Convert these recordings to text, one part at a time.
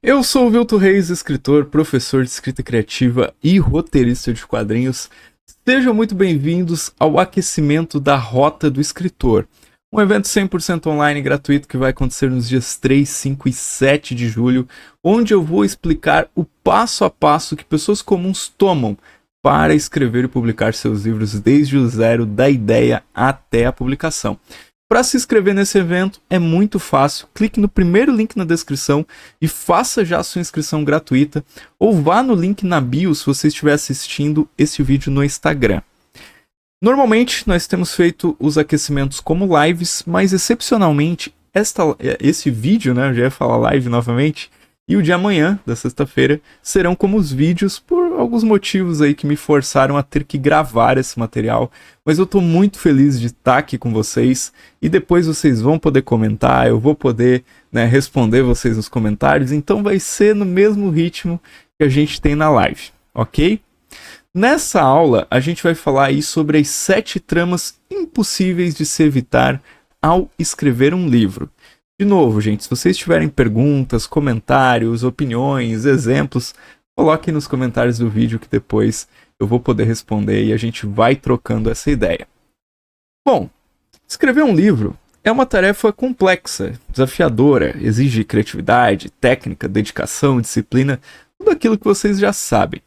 Eu sou o Vilto Reis, escritor, professor de escrita criativa e roteirista de quadrinhos. Sejam muito bem-vindos ao aquecimento da Rota do Escritor, um evento 100% online gratuito que vai acontecer nos dias 3, 5 e 7 de julho, onde eu vou explicar o passo a passo que pessoas comuns tomam para escrever e publicar seus livros desde o zero da ideia até a publicação. Para se inscrever nesse evento é muito fácil, clique no primeiro link na descrição e faça já a sua inscrição gratuita, ou vá no link na bio se você estiver assistindo esse vídeo no Instagram. Normalmente nós temos feito os aquecimentos como lives, mas excepcionalmente esse vídeo, né, eu já ia falar live novamente, e o de amanhã, da sexta-feira, serão como os vídeos por alguns motivos aí que me forçaram a ter que gravar esse material. Mas eu tô muito feliz de estar aqui com vocês e depois vocês vão poder comentar, eu vou poder, responder vocês nos comentários. Então vai ser no mesmo ritmo que a gente tem na live, ok? Nessa aula a gente vai falar aí sobre as 7 tramas impossíveis de se evitar ao escrever um livro. De novo, gente, se vocês tiverem perguntas, comentários, opiniões, exemplos, coloquem nos comentários do vídeo que depois eu vou poder responder e a gente vai trocando essa ideia. Bom, escrever um livro é uma tarefa complexa, desafiadora, exige criatividade, técnica, dedicação, disciplina, tudo aquilo que vocês já sabem.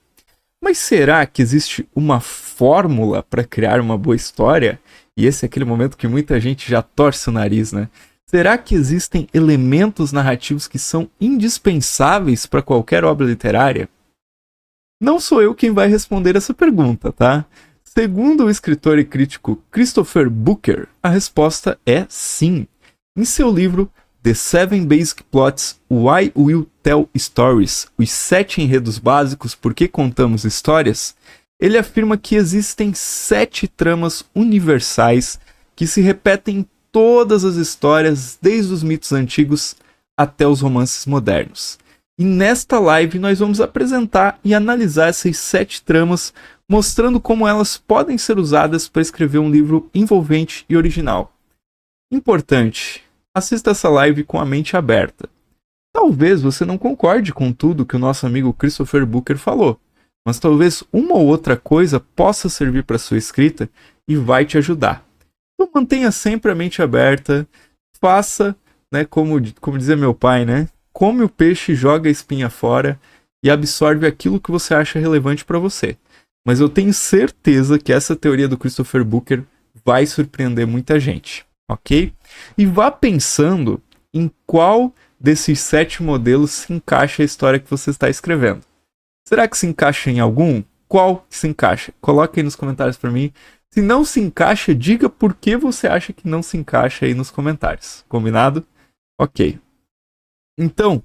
Mas será que existe uma fórmula para criar uma boa história? E esse é aquele momento que muita gente já torce o nariz, né? Será que existem elementos narrativos que são indispensáveis para qualquer obra literária? Não sou eu quem vai responder essa pergunta, tá? Segundo o escritor e crítico Christopher Booker, a resposta é sim. Em seu livro The 7 Basic Plots Why We'll Tell Stories, os 7 enredos básicos por que contamos histórias, ele afirma que existem 7 tramas universais que se repetem em todas as histórias, desde os mitos antigos até os romances modernos. E nesta live nós vamos apresentar e analisar essas 7 tramas, mostrando como elas podem ser usadas para escrever um livro envolvente e original. Importante, assista essa live com a mente aberta. Talvez você não concorde com tudo que o nosso amigo Christopher Booker falou, mas talvez uma ou outra coisa possa servir para sua escrita e vai te ajudar. Então mantenha sempre a mente aberta, faça, como dizia meu pai, come o peixe, joga a espinha fora e absorve aquilo que você acha relevante para você. Mas eu tenho certeza que essa teoria do Christopher Booker vai surpreender muita gente, ok? E vá pensando em qual desses 7 modelos se encaixa a história que você está escrevendo. Será que se encaixa em algum? Qual se encaixa? Coloque aí nos comentários para mim. Se não se encaixa, diga por que você acha que não se encaixa aí nos comentários. Combinado? Ok. Então,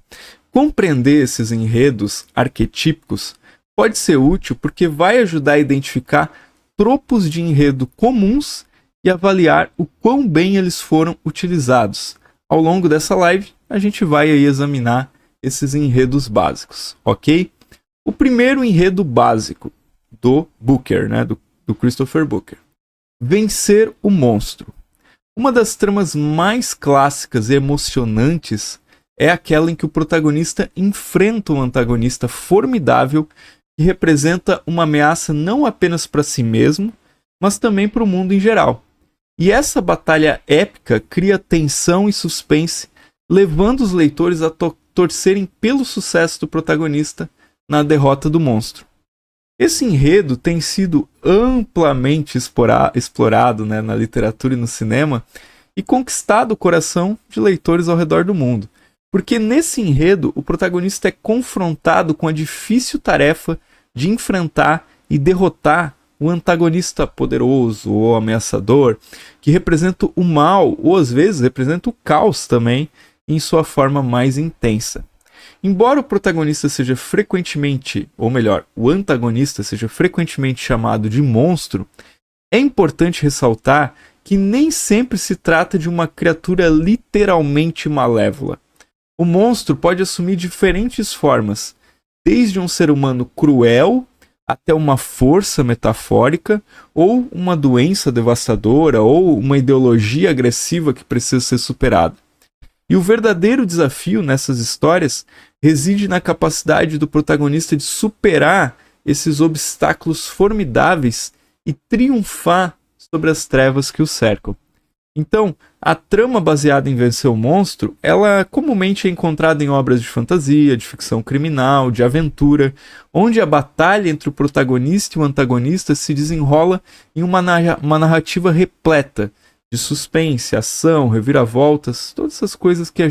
compreender esses enredos arquetípicos pode ser útil porque vai ajudar a identificar tropos de enredo comuns e avaliar o quão bem eles foram utilizados. Ao longo dessa live, a gente vai aí examinar esses enredos básicos, ok? O primeiro enredo básico do Booker, do Christopher Booker. Vencer o monstro. Uma das tramas mais clássicas e emocionantes é aquela em que o protagonista enfrenta um antagonista formidável que representa uma ameaça não apenas para si mesmo, mas também para o mundo em geral. E essa batalha épica cria tensão e suspense, levando os leitores a torcerem pelo sucesso do protagonista na derrota do monstro. Esse enredo tem sido amplamente explorado na literatura e no cinema e conquistado o coração de leitores ao redor do mundo. Porque nesse enredo, o protagonista é confrontado com a difícil tarefa de enfrentar e derrotar o antagonista poderoso ou ameaçador, que representa o mal, ou às vezes representa o caos também, em sua forma mais intensa. Embora o protagonista seja frequentemente, ou melhor, o antagonista seja frequentemente chamado de monstro, é importante ressaltar que nem sempre se trata de uma criatura literalmente malévola. O monstro pode assumir diferentes formas, desde um ser humano cruel até uma força metafórica, ou uma doença devastadora, ou uma ideologia agressiva que precisa ser superada. E o verdadeiro desafio nessas histórias reside na capacidade do protagonista de superar esses obstáculos formidáveis e triunfar sobre as trevas que o cercam. Então, a trama baseada em vencer o monstro, ela comumente é encontrada em obras de fantasia, de ficção criminal, de aventura, onde a batalha entre o protagonista e o antagonista se desenrola em uma narrativa repleta de suspense, ação, reviravoltas, todas essas coisas que a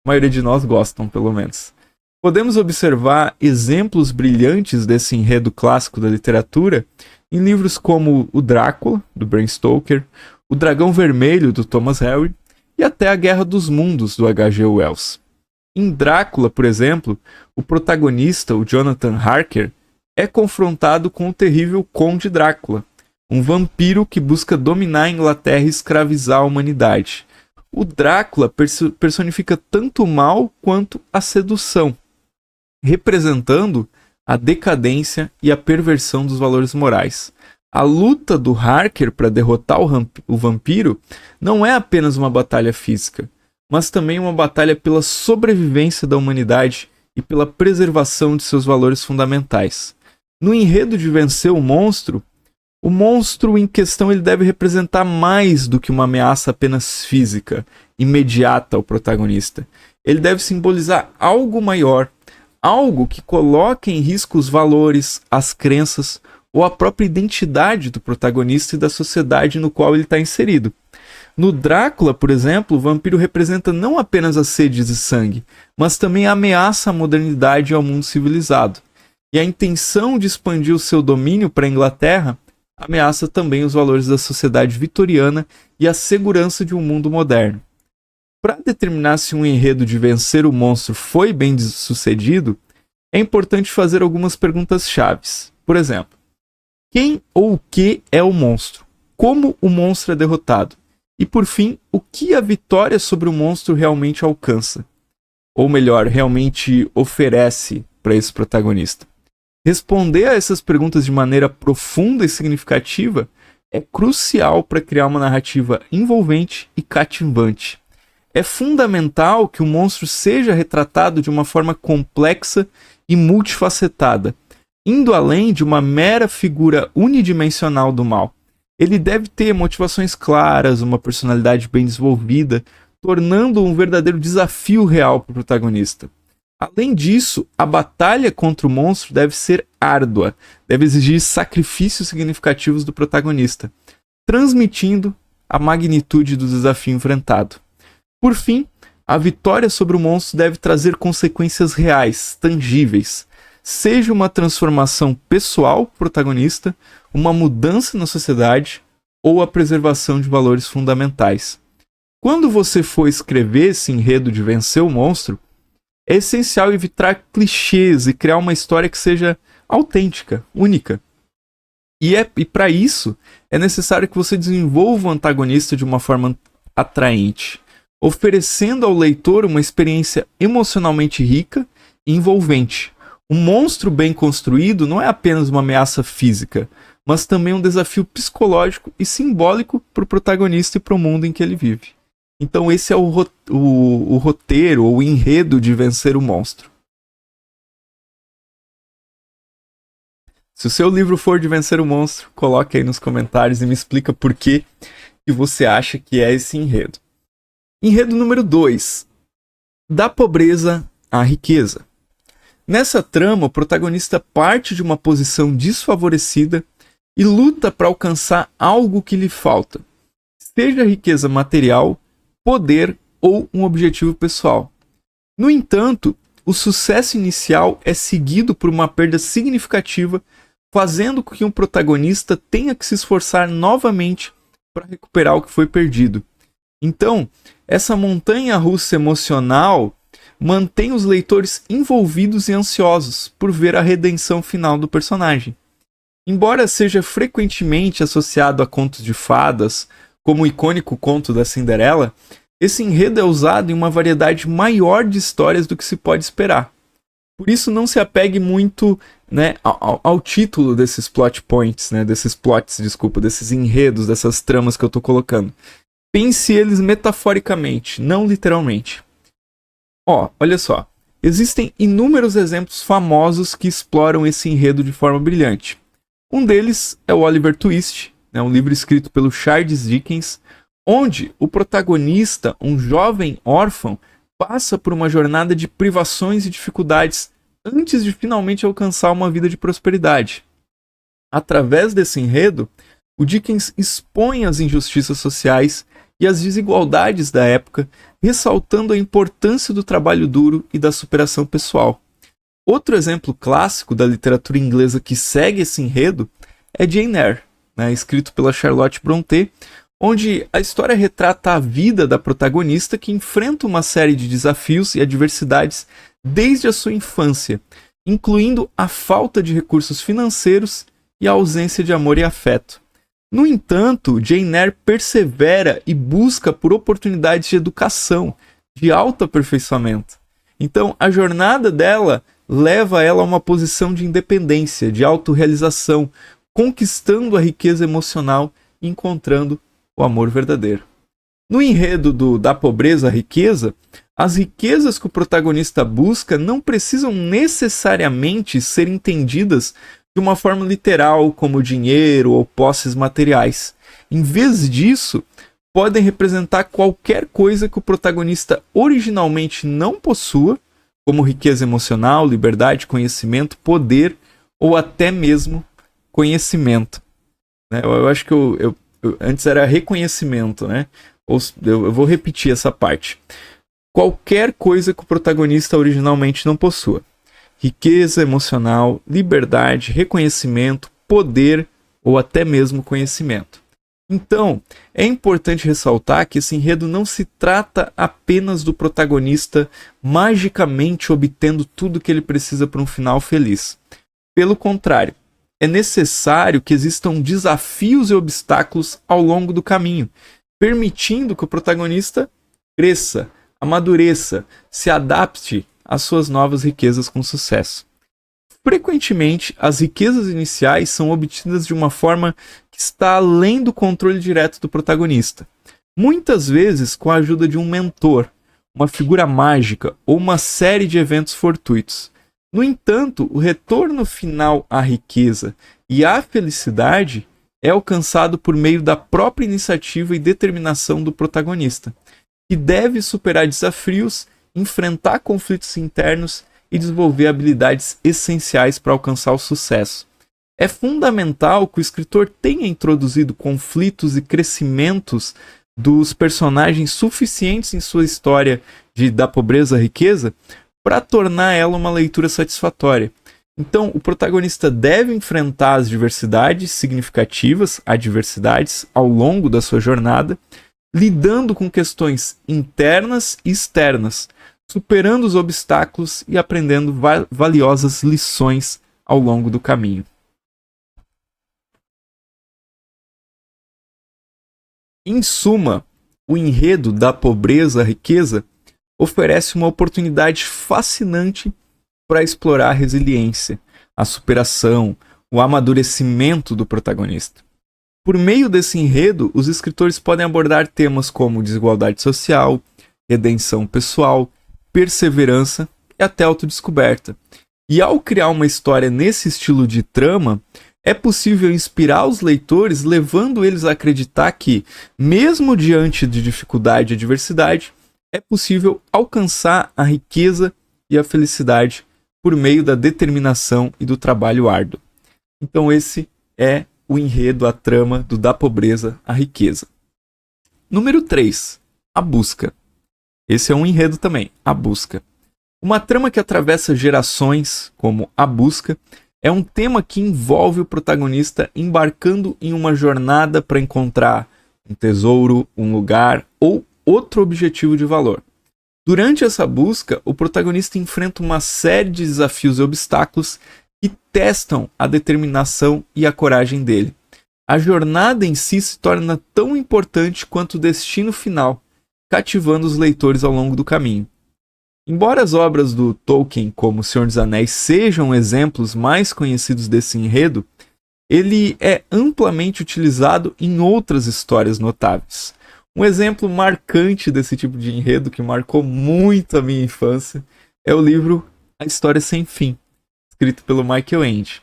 maioria de nós gostam, pelo menos. Podemos observar exemplos brilhantes desse enredo clássico da literatura em livros como O Drácula, do Bram Stoker, O Dragão Vermelho, do Thomas Hardy, e até A Guerra dos Mundos, do H.G. Wells. Em Drácula, por exemplo, o protagonista, o Jonathan Harker, é confrontado com o terrível Conde Drácula, um vampiro que busca dominar a Inglaterra e escravizar a humanidade. O Drácula personifica tanto o mal quanto a sedução, representando a decadência e a perversão dos valores morais. A luta do Harker para derrotar o vampiro não é apenas uma batalha física, mas também uma batalha pela sobrevivência da humanidade e pela preservação de seus valores fundamentais. No enredo de vencer o monstro em questão ele deve representar mais do que uma ameaça apenas física, imediata ao protagonista. Ele deve simbolizar algo maior, algo que coloque em risco os valores, as crenças ou a própria identidade do protagonista e da sociedade no qual ele está inserido. No Drácula, por exemplo, o vampiro representa não apenas a sede de sangue, mas também ameaça à modernidade e ao mundo civilizado. E a intenção de expandir o seu domínio para a Inglaterra ameaça também os valores da sociedade vitoriana e a segurança de um mundo moderno. Para determinar se um enredo de vencer o monstro foi bem sucedido, é importante fazer algumas perguntas chaves. Por exemplo, quem ou o que é o monstro? Como o monstro é derrotado? E por fim, o que a vitória sobre o monstro realmente alcança? Ou melhor, realmente oferece para esse protagonista? Responder a essas perguntas de maneira profunda e significativa é crucial para criar uma narrativa envolvente e cativante. É fundamental que o monstro seja retratado de uma forma complexa e multifacetada, indo além de uma mera figura unidimensional do mal. Ele deve ter motivações claras, uma personalidade bem desenvolvida, tornando um verdadeiro desafio real para o protagonista. Além disso, a batalha contra o monstro deve ser árdua, deve exigir sacrifícios significativos do protagonista, transmitindo a magnitude do desafio enfrentado. Por fim, a vitória sobre o monstro deve trazer consequências reais, tangíveis, seja uma transformação pessoal do protagonista, uma mudança na sociedade ou a preservação de valores fundamentais. Quando você for escrever esse enredo de vencer o monstro, é essencial evitar clichês e criar uma história que seja autêntica, única. E para isso, é necessário que você desenvolva o antagonista de uma forma atraente, oferecendo ao leitor uma experiência emocionalmente rica e envolvente. Um monstro bem construído não é apenas uma ameaça física, mas também um desafio psicológico e simbólico para o protagonista e para o mundo em que ele vive. Então esse é o roteiro ou o enredo de vencer o monstro. Se o seu livro for de vencer o monstro, coloque aí nos comentários e me explica por que você acha que é esse enredo. Enredo número 2. Da pobreza à riqueza. Nessa trama, o protagonista parte de uma posição desfavorecida e luta para alcançar algo que lhe falta, seja riqueza material, poder ou um objetivo pessoal. No entanto, o sucesso inicial é seguido por uma perda significativa, fazendo com que um protagonista tenha que se esforçar novamente para recuperar o que foi perdido. Então, essa montanha-russa emocional mantém os leitores envolvidos e ansiosos por ver a redenção final do personagem. Embora seja frequentemente associado a contos de fadas, como o icônico conto da Cinderela, esse enredo é usado em uma variedade maior de histórias do que se pode esperar. Por isso não se apegue muito, ao título desses desses enredos, dessas tramas que eu estou colocando. Pense eles metaforicamente, não literalmente. Olha só. Existem inúmeros exemplos famosos que exploram esse enredo de forma brilhante. Um deles é o Oliver Twist, um livro escrito pelo Charles Dickens, onde o protagonista, um jovem órfão, passa por uma jornada de privações e dificuldades antes de finalmente alcançar uma vida de prosperidade. Através desse enredo, o Dickens expõe as injustiças sociais e as desigualdades da época, ressaltando a importância do trabalho duro e da superação pessoal. Outro exemplo clássico da literatura inglesa que segue esse enredo é Jane Eyre, escrito pela Charlotte Brontë, onde a história retrata a vida da protagonista que enfrenta uma série de desafios e adversidades desde a sua infância, incluindo a falta de recursos financeiros e a ausência de amor e afeto. No entanto, Jane Eyre persevera e busca por oportunidades de educação, de autoaperfeiçoamento. Então, a jornada dela leva ela a uma posição de independência, de autorrealização, conquistando a riqueza emocional e encontrando o amor verdadeiro. No enredo da pobreza à riqueza, as riquezas que o protagonista busca não precisam necessariamente ser entendidas de uma forma literal, como dinheiro ou posses materiais. Em vez disso, podem representar qualquer coisa que o protagonista originalmente não possua, como riqueza emocional, liberdade, conhecimento, poder ou até mesmo conhecimento. Eu acho que eu antes era reconhecimento, eu vou repetir essa parte. Qualquer coisa que o protagonista originalmente não possua. Riqueza emocional, liberdade, reconhecimento, poder ou até mesmo conhecimento. Então, é importante ressaltar que esse enredo não se trata apenas do protagonista magicamente obtendo tudo que ele precisa para um final feliz. Pelo contrário, é necessário que existam desafios e obstáculos ao longo do caminho, permitindo que o protagonista cresça, amadureça, se adapte às suas novas riquezas com sucesso. Frequentemente, as riquezas iniciais são obtidas de uma forma que está além do controle direto do protagonista. Muitas vezes com a ajuda de um mentor, uma figura mágica ou uma série de eventos fortuitos. No entanto, o retorno final à riqueza e à felicidade é alcançado por meio da própria iniciativa e determinação do protagonista, que deve superar desafios, enfrentar conflitos internos e desenvolver habilidades essenciais para alcançar o sucesso. É fundamental que o escritor tenha introduzido conflitos e crescimentos dos personagens suficientes em sua história da pobreza à riqueza para tornar ela uma leitura satisfatória. Então, o protagonista deve enfrentar as adversidades significativas, adversidades, ao longo da sua jornada, lidando com questões internas e externas, superando os obstáculos e aprendendo valiosas lições ao longo do caminho. Em suma, o enredo da pobreza à riqueza oferece uma oportunidade fascinante para explorar a resiliência, a superação, o amadurecimento do protagonista. Por meio desse enredo, os escritores podem abordar temas como desigualdade social, redenção pessoal, perseverança e até autodescoberta. E ao criar uma história nesse estilo de trama, é possível inspirar os leitores, levando eles a acreditar que, mesmo diante de dificuldade e adversidade, é possível alcançar a riqueza e a felicidade por meio da determinação e do trabalho árduo. Então esse é o enredo, a trama do Da Pobreza à Riqueza. Número 3. A Busca. Esse é um enredo também, A Busca. Uma trama que atravessa gerações, como A Busca, é um tema que envolve o protagonista embarcando em uma jornada para encontrar um tesouro, um lugar ou outro objetivo de valor. Durante essa busca, o protagonista enfrenta uma série de desafios e obstáculos que testam a determinação e a coragem dele. A jornada em si se torna tão importante quanto o destino final, cativando os leitores ao longo do caminho. Embora as obras do Tolkien, como O Senhor dos Anéis, sejam exemplos mais conhecidos desse enredo, ele é amplamente utilizado em outras histórias notáveis. Um exemplo marcante desse tipo de enredo, que marcou muito a minha infância, é o livro A História Sem Fim, escrito pelo Michael Ende.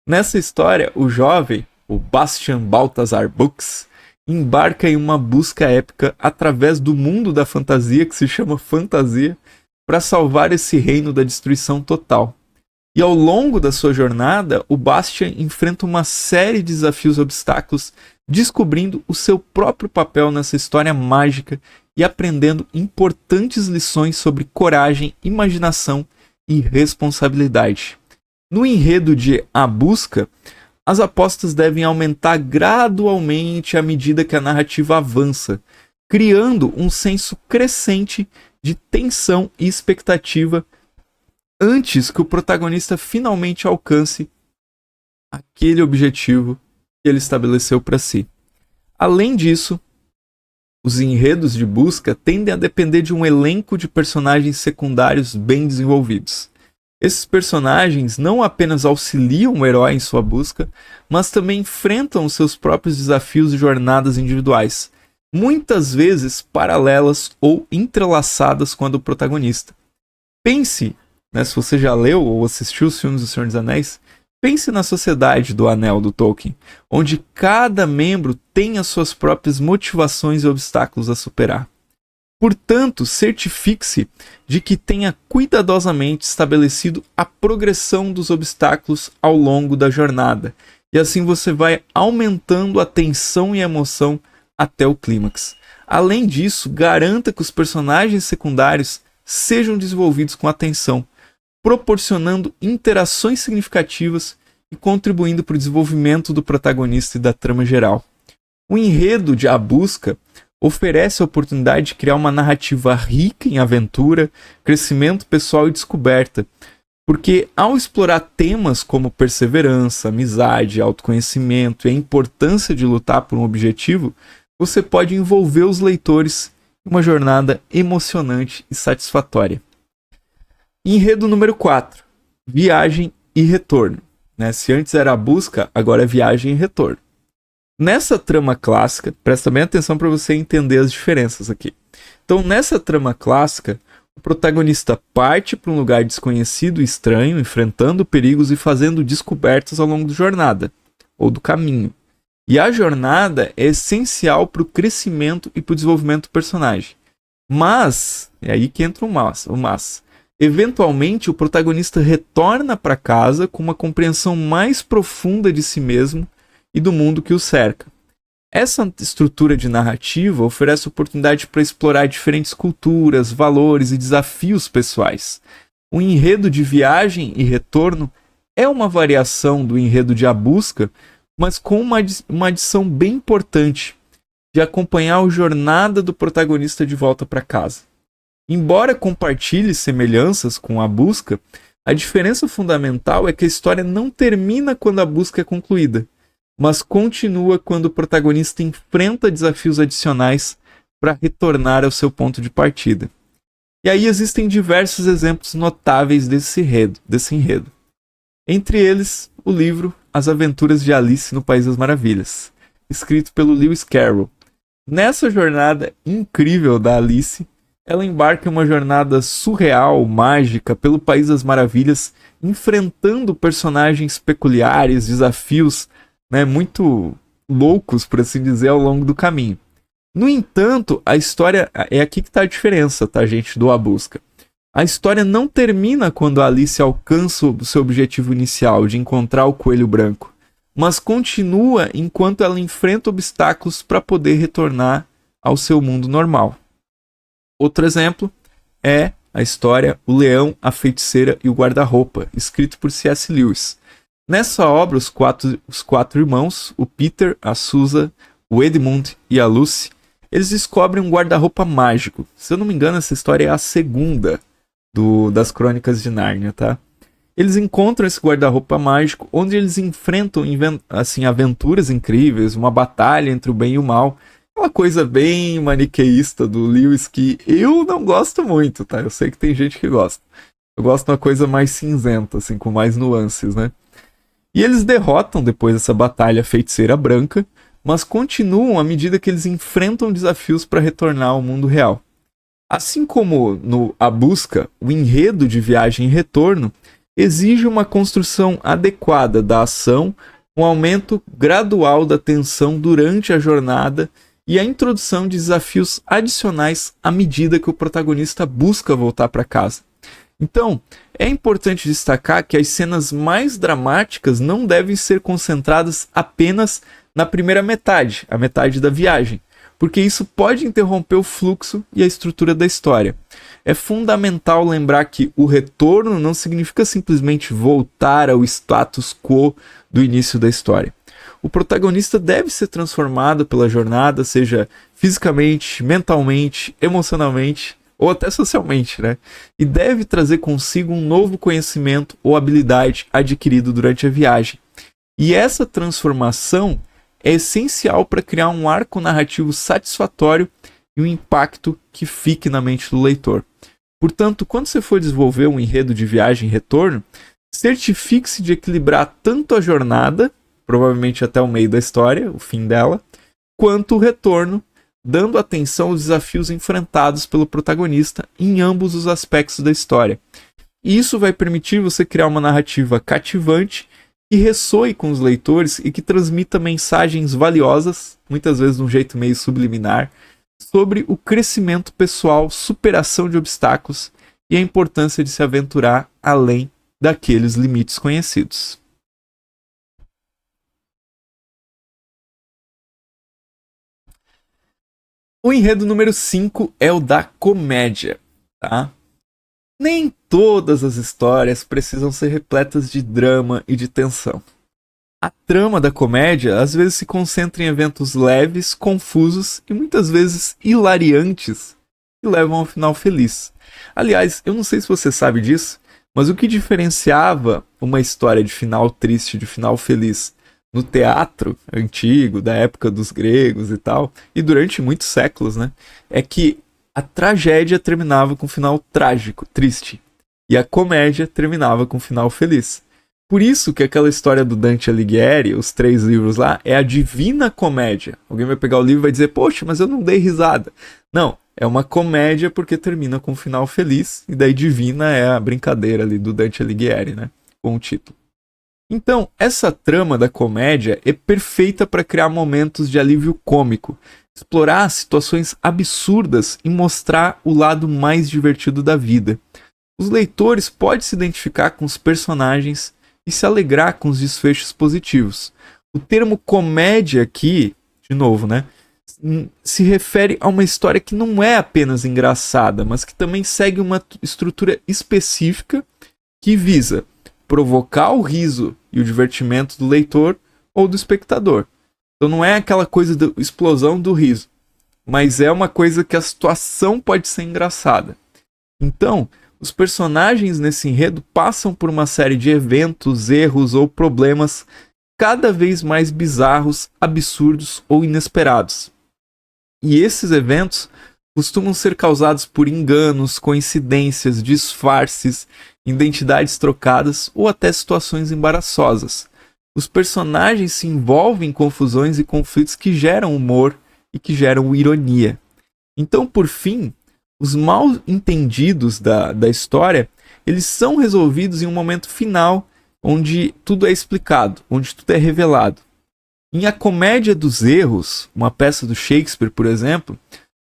Nessa história, o jovem, o Bastian Balthazar Bux, embarca em uma busca épica através do mundo da fantasia, que se chama fantasia, para salvar esse reino da destruição total. E ao longo da sua jornada, o Bastian enfrenta uma série de desafios e obstáculos, descobrindo o seu próprio papel nessa história mágica e aprendendo importantes lições sobre coragem, imaginação e responsabilidade. No enredo de A Busca, as apostas devem aumentar gradualmente à medida que a narrativa avança, criando um senso crescente de tensão e expectativa antes que o protagonista finalmente alcance aquele objetivo que ele estabeleceu para si. Além disso, os enredos de busca tendem a depender de um elenco de personagens secundários bem desenvolvidos. Esses personagens não apenas auxiliam o herói em sua busca, mas também enfrentam os seus próprios desafios e jornadas individuais, muitas vezes paralelas ou entrelaçadas com a do protagonista. Pense, se você já leu ou assistiu os filmes do Senhor dos Anéis, pense na Sociedade do Anel do Tolkien, onde cada membro tem as suas próprias motivações e obstáculos a superar. Portanto, certifique-se de que tenha cuidadosamente estabelecido a progressão dos obstáculos ao longo da jornada, e assim você vai aumentando a tensão e a emoção até o clímax. Além disso, garanta que os personagens secundários sejam desenvolvidos com atenção, proporcionando interações significativas e contribuindo para o desenvolvimento do protagonista e da trama geral. O enredo de A Busca oferece a oportunidade de criar uma narrativa rica em aventura, crescimento pessoal e descoberta, porque ao explorar temas como perseverança, amizade, autoconhecimento e a importância de lutar por um objetivo, você pode envolver os leitores em uma jornada emocionante e satisfatória. Enredo número 4. Viagem e retorno. Se antes era a busca, agora é viagem e retorno. Nessa trama clássica, presta bem atenção para você entender as diferenças aqui. Então, nessa trama clássica, o protagonista parte para um lugar desconhecido e estranho, enfrentando perigos e fazendo descobertas ao longo da jornada, ou do caminho. E a jornada é essencial para o crescimento e para o desenvolvimento do personagem. Mas, é aí que entra o mas. Eventualmente, o protagonista retorna para casa com uma compreensão mais profunda de si mesmo e do mundo que o cerca. Essa estrutura de narrativa oferece oportunidade para explorar diferentes culturas, valores e desafios pessoais. O enredo de viagem e retorno é uma variação do enredo de A Busca, mas com uma adição bem importante de acompanhar a jornada do protagonista de volta para casa. Embora compartilhe semelhanças com A Busca, a diferença fundamental é que a história não termina quando a busca é concluída, mas continua quando o protagonista enfrenta desafios adicionais para retornar ao seu ponto de partida. E aí existem diversos exemplos notáveis desse enredo. Entre eles, o livro As Aventuras de Alice no País das Maravilhas, escrito pelo Lewis Carroll. Nessa jornada incrível da Alice, ela embarca em uma jornada surreal, mágica, pelo País das Maravilhas, enfrentando personagens peculiares, desafios muito loucos, por assim dizer, ao longo do caminho. No entanto, a história... É aqui que está a diferença, tá, gente, do A Busca. A história não termina quando a Alice alcança o seu objetivo inicial, de encontrar o coelho branco, mas continua enquanto ela enfrenta obstáculos para poder retornar ao seu mundo normal. Outro exemplo é a história O Leão, a Feiticeira e o Guarda-Roupa, escrito por C.S. Lewis. Nessa obra, os quatro irmãos, o Peter, a Susan, o Edmund e a Lucy, eles descobrem um guarda-roupa mágico. Se eu não me engano, essa história é a segunda das Crônicas de Nárnia, tá? Eles encontram esse guarda-roupa mágico, onde eles enfrentam aventuras incríveis, uma batalha entre o bem e o mal. Uma coisa bem maniqueísta do Lewis que eu não gosto muito, tá? Eu sei que tem gente que gosta. Eu gosto de uma coisa mais cinzenta, assim, com mais nuances, né? E eles derrotam, depois dessa batalha, a Feiticeira Branca, mas continuam à medida que eles enfrentam desafios para retornar ao mundo real. Assim como no A Busca, o enredo de viagem e retorno exige uma construção adequada da ação, um aumento gradual da tensão durante a jornada e a introdução de desafios adicionais à medida que o protagonista busca voltar para casa. Então, é importante destacar que as cenas mais dramáticas não devem ser concentradas apenas na primeira metade, a metade da viagem, porque isso pode interromper o fluxo e a estrutura da história. É fundamental lembrar que o retorno não significa simplesmente voltar ao status quo do início da história. O protagonista deve ser transformado pela jornada, seja fisicamente, mentalmente, emocionalmente ou até socialmente, né? E deve trazer consigo um novo conhecimento ou habilidade adquirido durante a viagem. E essa transformação é essencial para criar um arco narrativo satisfatório e um impacto que fique na mente do leitor. Portanto, quando você for desenvolver um enredo de viagem e retorno, certifique-se de equilibrar tanto a jornada, provavelmente até o meio da história, o fim dela, quanto o retorno, dando atenção aos desafios enfrentados pelo protagonista em ambos os aspectos da história. E isso vai permitir você criar uma narrativa cativante que ressoe com os leitores e que transmita mensagens valiosas, muitas vezes de um jeito meio subliminar, sobre o crescimento pessoal, superação de obstáculos e a importância de se aventurar além daqueles limites conhecidos. O enredo número 5 é o da comédia, tá? Nem todas as histórias precisam ser repletas de drama e de tensão. A trama da comédia às vezes se concentra em eventos leves, confusos e muitas vezes hilariantes que levam ao final feliz. Aliás, eu não sei se você sabe disso, mas o que diferenciava uma história de final triste de final feliz no teatro antigo, da época dos gregos e tal, e durante muitos séculos, né, é que a tragédia terminava com um final trágico, triste, e a comédia terminava com um final feliz. Por isso que aquela história do Dante Alighieri, os 3 livros lá, é a Divina Comédia. Alguém vai pegar o livro e vai dizer, poxa, mas eu não dei risada. Não, é uma comédia porque termina com um final feliz, e daí Divina é a brincadeira ali do Dante Alighieri, né, com o título. Então, essa trama da comédia é perfeita para criar momentos de alívio cômico, explorar situações absurdas e mostrar o lado mais divertido da vida. Os leitores podem se identificar com os personagens e se alegrar com os desfechos positivos. O termo comédia aqui, de novo, né, se refere a uma história que não é apenas engraçada, mas que também segue uma estrutura específica que visa provocar o riso e o divertimento do leitor ou do espectador. Então não é aquela coisa da explosão do riso, mas é uma coisa que a situação pode ser engraçada. Então, os personagens nesse enredo passam por uma série de eventos, erros ou problemas cada vez mais bizarros, absurdos ou inesperados. E esses eventos costumam ser causados por enganos, coincidências, disfarces, identidades trocadas ou até situações embaraçosas. Os personagens se envolvem em confusões e conflitos que geram humor e que geram ironia. Então, por fim, os mal entendidos da história, eles são resolvidos em um momento final, onde tudo é explicado, onde tudo é revelado. Em A Comédia dos Erros, uma peça do Shakespeare, por exemplo,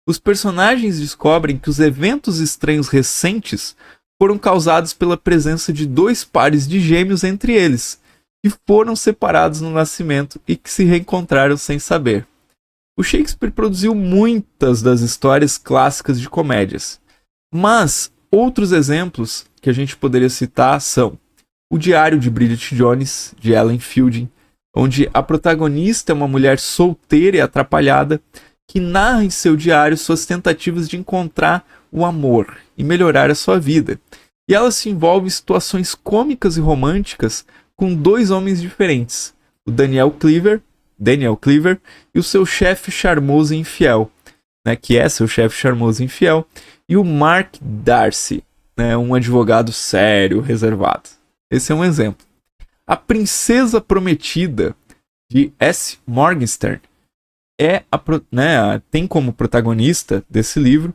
os personagens descobrem que os eventos estranhos recentes foram causados pela presença de 2 pares de gêmeos entre eles, que foram separados no nascimento e que se reencontraram sem saber. O Shakespeare produziu muitas das histórias clássicas de comédias, mas outros exemplos que a gente poderia citar são O Diário de Bridget Jones, de Ellen Fielding, onde a protagonista é uma mulher solteira e atrapalhada que narra em seu diário suas tentativas de encontrar o amor e melhorar a sua vida. E ela se envolve em situações cômicas e românticas com 2 homens diferentes, o Daniel Cleaver e o seu chefe charmoso e infiel, né, que é seu chefe charmoso e infiel, e o Mark Darcy, né, um advogado sério, reservado. Esse é um exemplo. A Princesa Prometida, de S. Morgenstern, tem como protagonista desse livro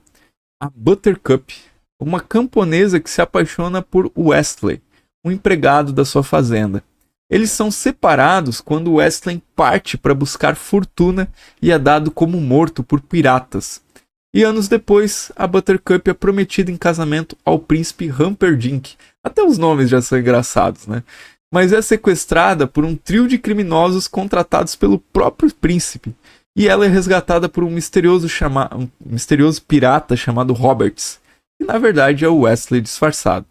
a Buttercup, uma camponesa que se apaixona por Wesley, um empregado da sua fazenda. Eles são separados quando Wesley parte para buscar fortuna e é dado como morto por piratas. E anos depois, a Buttercup é prometida em casamento ao príncipe Humperdinck. Até os nomes já são engraçados, né? Mas é sequestrada por um trio de criminosos contratados pelo próprio príncipe. E ela é resgatada por um misterioso pirata chamado Roberts, que na verdade é o Wesley disfarçado.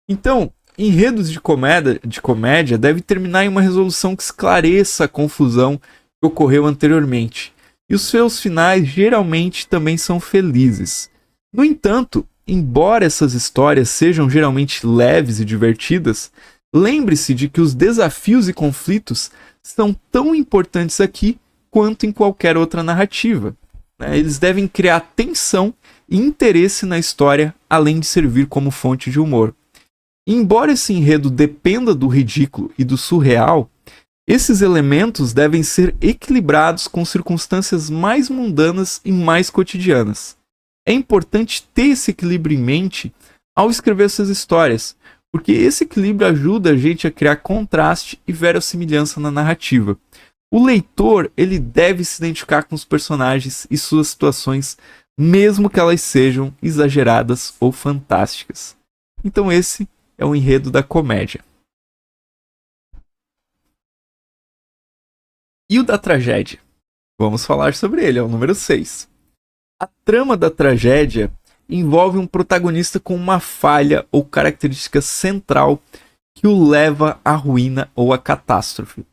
Então, enredos de comédia deve terminar em uma resolução que esclareça a confusão que ocorreu anteriormente. E os seus finais geralmente também são felizes. No entanto, embora essas histórias sejam geralmente leves e divertidas, lembre-se de que os desafios e conflitos são tão importantes aqui quanto em qualquer outra narrativa. Eles devem criar tensão e interesse na história, além de servir como fonte de humor. Embora esse enredo dependa do ridículo e do surreal, esses elementos devem ser equilibrados com circunstâncias mais mundanas e mais cotidianas. É importante ter esse equilíbrio em mente ao escrever essas histórias, porque esse equilíbrio ajuda a gente a criar contraste e verossimilhança na narrativa. O leitor, ele deve se identificar com os personagens e suas situações, mesmo que elas sejam exageradas ou fantásticas. Então esse é o enredo da comédia. E o da tragédia? Vamos falar sobre ele, é o número 6. A trama da tragédia envolve um protagonista com uma falha ou característica central que o leva à ruína ou à catástrofe.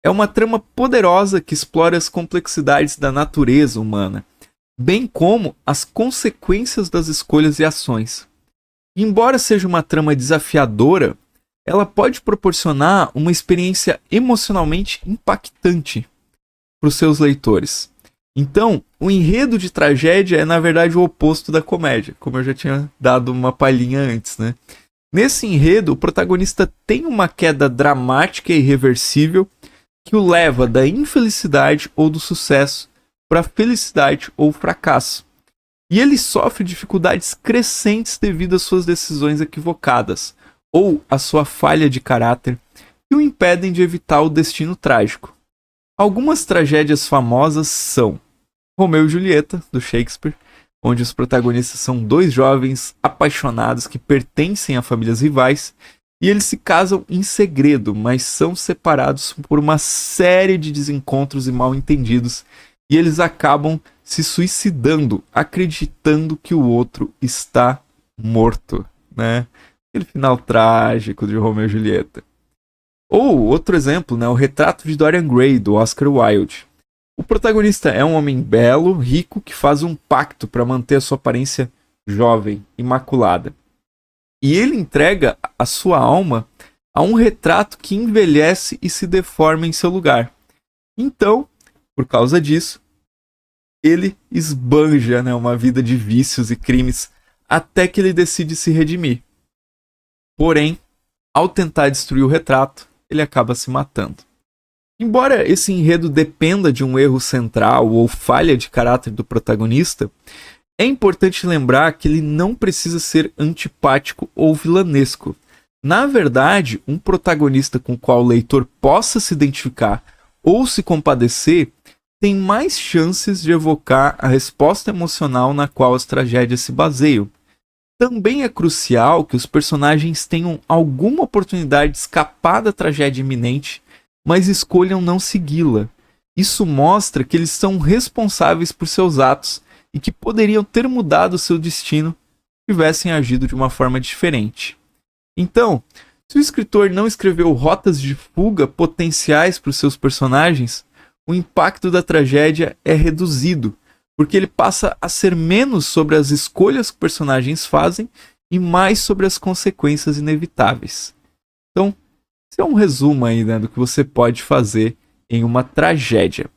É uma trama poderosa que explora as complexidades da natureza humana, bem como as consequências das escolhas e ações. Embora seja uma trama desafiadora, ela pode proporcionar uma experiência emocionalmente impactante para os seus leitores. Então, o enredo de tragédia é, na verdade, o oposto da comédia, como eu já tinha dado uma palhinha antes, né? Nesse enredo, o protagonista tem uma queda dramática e irreversível que o leva da infelicidade ou do sucesso para a felicidade ou fracasso. E ele sofre dificuldades crescentes devido às suas decisões equivocadas ou à sua falha de caráter que o impedem de evitar o destino trágico. Algumas tragédias famosas são Romeu e Julieta, do Shakespeare, onde os protagonistas são dois jovens apaixonados que pertencem a famílias rivais e eles se casam em segredo, mas são separados por uma série de desencontros e mal-entendidos e eles acabam se suicidando, acreditando que o outro está morto, né? Aquele final trágico de Romeu e Julieta. Ou, outro exemplo, né, o Retrato de Dorian Gray, do Oscar Wilde. O protagonista é um homem belo, rico, que faz um pacto para manter a sua aparência jovem, imaculada. E ele entrega a sua alma a um retrato que envelhece e se deforma em seu lugar. Então, por causa disso, ele esbanja, né, uma vida de vícios e crimes até que ele decide se redimir. Porém, ao tentar destruir o retrato, ele acaba se matando. Embora esse enredo dependa de um erro central ou falha de caráter do protagonista, é importante lembrar que ele não precisa ser antipático ou vilanesco. Na verdade, um protagonista com o qual o leitor possa se identificar ou se compadecer tem mais chances de evocar a resposta emocional na qual as tragédias se baseiam. Também é crucial que os personagens tenham alguma oportunidade de escapar da tragédia iminente, mas escolham não segui-la. Isso mostra que eles são responsáveis por seus atos e que poderiam ter mudado seu destino se tivessem agido de uma forma diferente. Então, se o escritor não escreveu rotas de fuga potenciais para os seus personagens, o impacto da tragédia é reduzido, porque ele passa a ser menos sobre as escolhas que os personagens fazem e mais sobre as consequências inevitáveis. Então, esse é um resumo aí, né, do que você pode fazer em uma tragédia.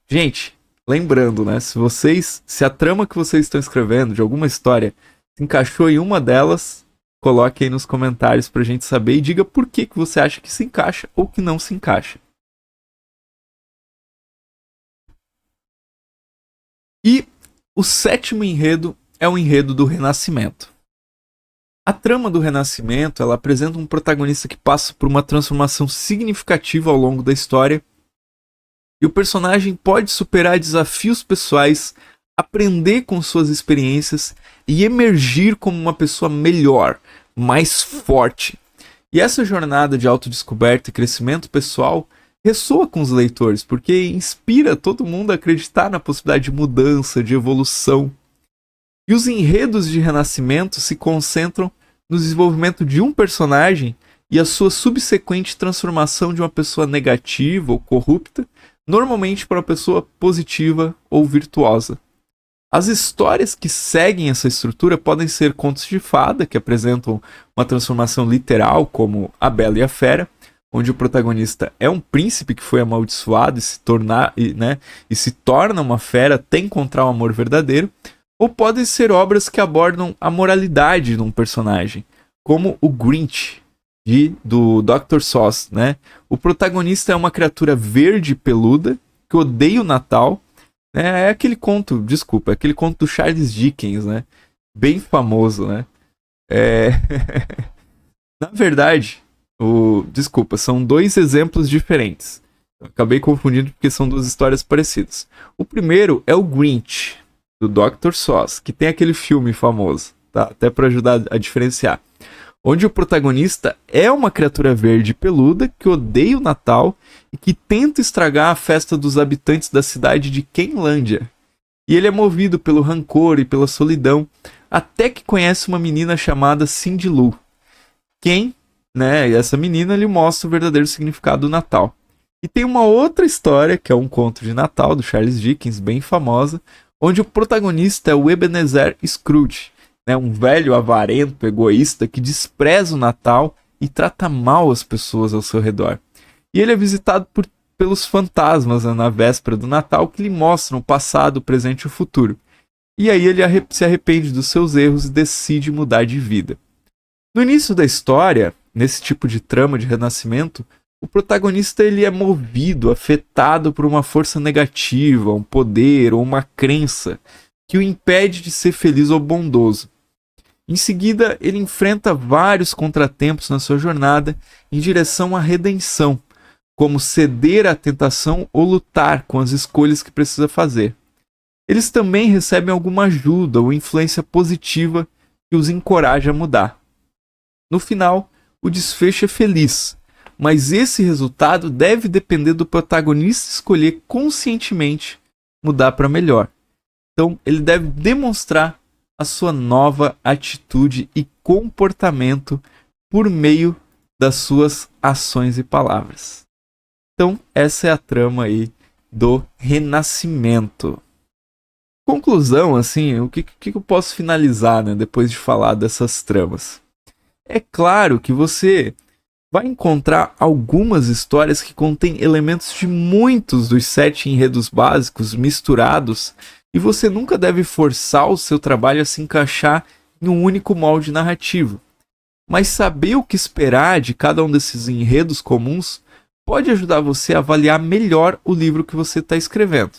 Gente, lembrando, né, se a trama que vocês estão escrevendo de alguma história se encaixou em uma delas, coloque aí nos comentários pra gente saber e diga por que você acha que se encaixa ou que não se encaixa. E o sétimo enredo é o enredo do Renascimento. A trama do Renascimento, ela apresenta um protagonista que passa por uma transformação significativa ao longo da história, e o personagem pode superar desafios pessoais, aprender com suas experiências e emergir como uma pessoa melhor, mais forte. E essa jornada de autodescoberta e crescimento pessoal ressoa com os leitores, porque inspira todo mundo a acreditar na possibilidade de mudança, de evolução. E os enredos de Renascimento se concentram no desenvolvimento de um personagem e a sua subsequente transformação de uma pessoa negativa ou corrupta, normalmente para uma pessoa positiva ou virtuosa. As histórias que seguem essa estrutura podem ser contos de fada, que apresentam uma transformação literal, como A Bela e a Fera, onde o protagonista é um príncipe que foi amaldiçoado e se torna uma fera até encontrar o amor verdadeiro, ou podem ser obras que abordam a moralidade de um personagem, como o Grinch, do Dr. Seuss, né? O protagonista é uma criatura verde peluda que odeia o Natal. É aquele conto do Charles Dickens, né? Bem famoso, né? Na verdade, são dois exemplos diferentes. Eu acabei confundindo porque são duas histórias parecidas. O primeiro é o Grinch, do Dr. Seuss, que tem aquele filme famoso, tá? Até para ajudar a diferenciar. Onde o protagonista é uma criatura verde peluda que odeia o Natal e que tenta estragar a festa dos habitantes da cidade de Kenlândia. E ele é movido pelo rancor e pela solidão, até que conhece uma menina chamada Cindy Lou. Essa menina lhe mostra o verdadeiro significado do Natal. E tem uma outra história, que é um conto de Natal, do Charles Dickens, bem famosa, onde o protagonista é o Ebenezer Scrooge, um velho avarento, egoísta, que despreza o Natal e trata mal as pessoas ao seu redor. E ele é visitado pelos fantasmas na véspera do Natal, que lhe mostram o passado, o presente e o futuro. E aí ele se arrepende dos seus erros e decide mudar de vida. No início da história, nesse tipo de trama de renascimento, o protagonista ele é movido, afetado por uma força negativa, um poder ou uma crença que o impede de ser feliz ou bondoso. Em seguida, ele enfrenta vários contratempos na sua jornada em direção à redenção, como ceder à tentação ou lutar com as escolhas que precisa fazer. Eles também recebem alguma ajuda ou influência positiva que os encoraja a mudar. No final, o desfecho é feliz, mas esse resultado deve depender do protagonista escolher conscientemente mudar para melhor. Então, ele deve demonstrar a sua nova atitude e comportamento por meio das suas ações e palavras. Então, essa é a trama aí do Renascimento. Conclusão, assim, o que eu posso finalizar, depois de falar dessas tramas? É claro que você vai encontrar algumas histórias que contêm elementos de muitos dos 7 enredos básicos misturados, e você nunca deve forçar o seu trabalho a se encaixar em um único molde narrativo. Mas saber o que esperar de cada um desses enredos comuns pode ajudar você a avaliar melhor o livro que você está escrevendo.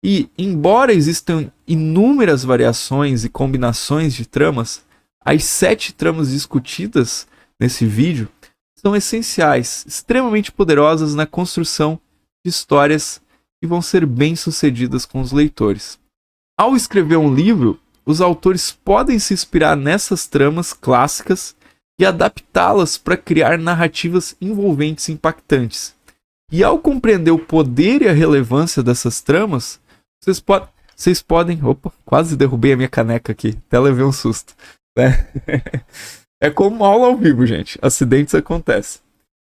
E, embora existam inúmeras variações e combinações de tramas, as 7 tramas discutidas nesse vídeo são essenciais, extremamente poderosas na construção de histórias que vão ser bem-sucedidas com os leitores. Ao escrever um livro, os autores podem se inspirar nessas tramas clássicas e adaptá-las para criar narrativas envolventes e impactantes. E ao compreender o poder e a relevância dessas tramas, vocês podem... Opa, quase derrubei a minha caneca aqui, até levei um susto. É como uma aula ao vivo, gente. Acidentes acontecem.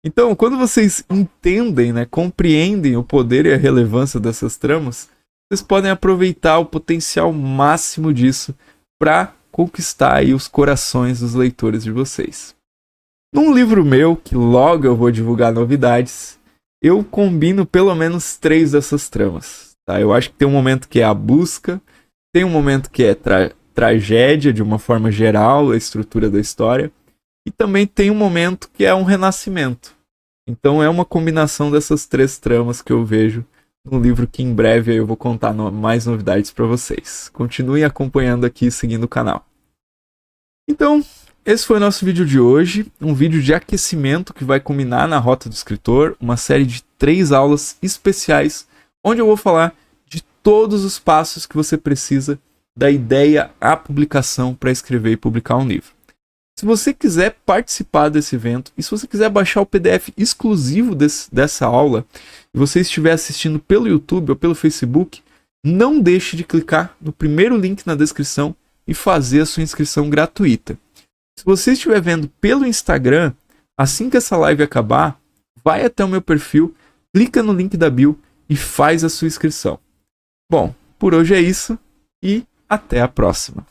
Então, quando vocês entendem, compreendem o poder e a relevância dessas tramas, vocês podem aproveitar o potencial máximo disso para conquistar aí os corações dos leitores de vocês. Num livro meu, que logo eu vou divulgar novidades, eu combino pelo menos 3 dessas tramas. Tá? Eu acho que tem um momento que é a busca, tem um momento que é tragédia, de uma forma geral, a estrutura da história, e também tem um momento que é um renascimento. Então é uma combinação dessas 3 tramas que eu vejo no livro que em breve eu vou contar mais novidades para vocês. Continuem acompanhando aqui e seguindo o canal. Então, esse foi o nosso vídeo de hoje, um vídeo de aquecimento que vai culminar na Rota do Escritor, uma série de 3 aulas especiais, onde eu vou falar de todos os passos que você precisa da ideia à publicação para escrever e publicar um livro. Se você quiser participar desse evento e se você quiser baixar o PDF exclusivo dessa aula e você estiver assistindo pelo YouTube ou pelo Facebook, não deixe de clicar no primeiro link na descrição e fazer a sua inscrição gratuita. Se você estiver vendo pelo Instagram, assim que essa live acabar, vai até o meu perfil, clica no link da bio e faz a sua inscrição. Bom, por hoje é isso e até a próxima.